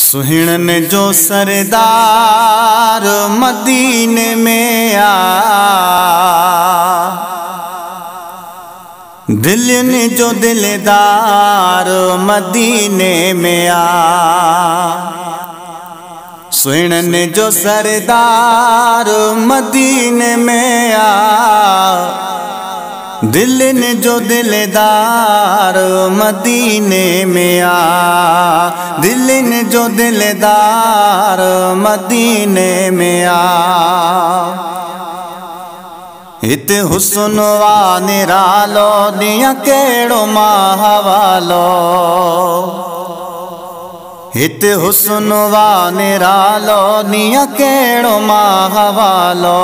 सुहिणन जो सरदार मदीने में आ, दिलन जो दिलदार मदीने में आ। सुहिणन जो सरदार मदीने में आ, दिलन जो दिलदार मदीने में आ, दिलन जो दिलदार मदीने में आ। इत हुस्न वा निरालो दिया केड़ो माहवालो, हित हुस्न वा निरालो निया केड़ो माहवालो।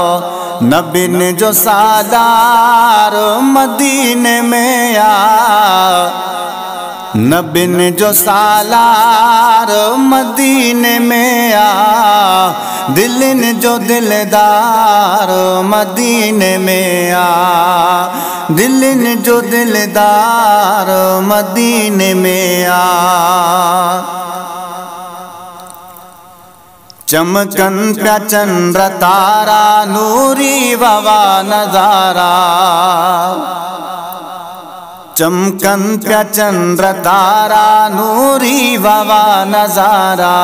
नबिन जो सादार मदीने में आ, नबिन जो सालार मदीने में आ, दिलन जो दिलदार मदीने में आ, दिलन जो दिलदार मदीने में आ। चमकन प्या चंद्र तारा नूरी ववा नजारा, चमकन प्या चंद्र तारा नूरी ववा नजारा।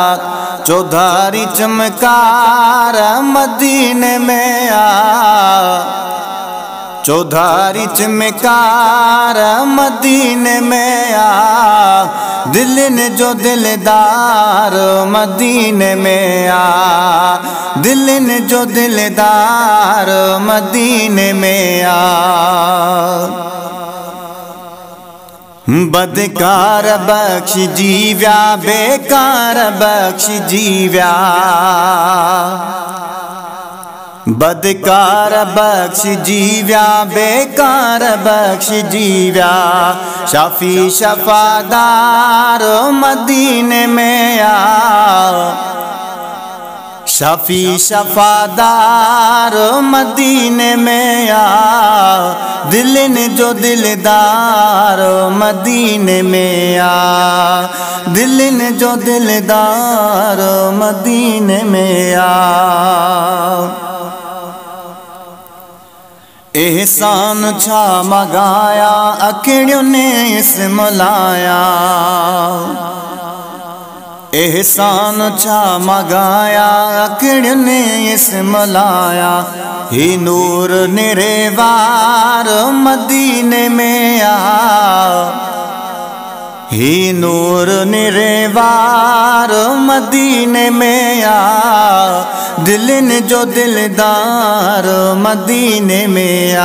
चौधारी चमकार मदीने में आ, चौधारी चमकार मदीने में आ, दिलन जो दिलदार मदीने में आ, दिलन जो दिलदार मदीने में आ। बदकार बख्श जीव्या बेकार बख्श जीव्या, बदकार बख्श जीव्या बेकार बख्श जीव्या। शाफी शफादार मदीने में आ, शाफी शफादार मदीने में आ, दिलन जो दिलदार मदीने में आ, दिलन जो दिलदार मदीने में आ। एहसान छा मगाया अखियों ने इसम लाया, एहसान छा मगाया अखियों ने इसम लाया। ही नूर निरेवार मदीने में आ, ही नूर निरेवार मदीने में आ, दिलन जो दिलदार मदीने में आ,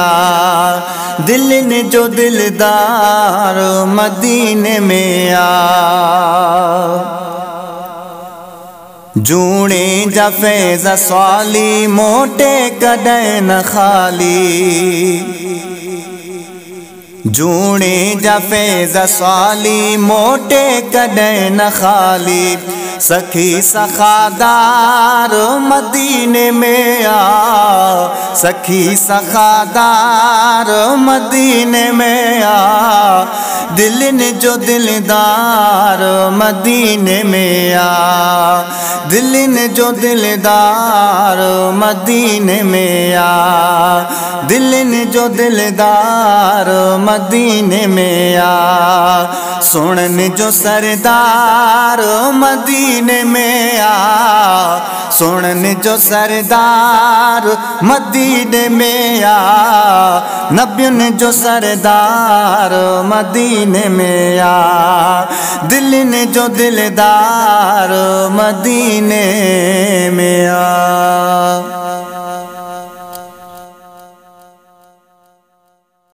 दिलन जो दिलदार मदीने में आ। जूणे जा फैज़ स्वाली मोटे कॾहिं न खाली, जूणे जा फैज़ स्वाली मोटे कॾहिं न खाली। सखी सखादार मदीने में आ, सखी सखादार मदीने में आ, दिलन जो दिलदार मदीने में आ, दिलन जो दिलदार मदीने में आ, दिलन जो दिलदार मदीने में आ। सुनन जो सरदार मदीने में आ, सुनन जो सरदार मदीने में आ, नबियन जो सरदार मदीने में आ, दिलन जो दिलदार मदीने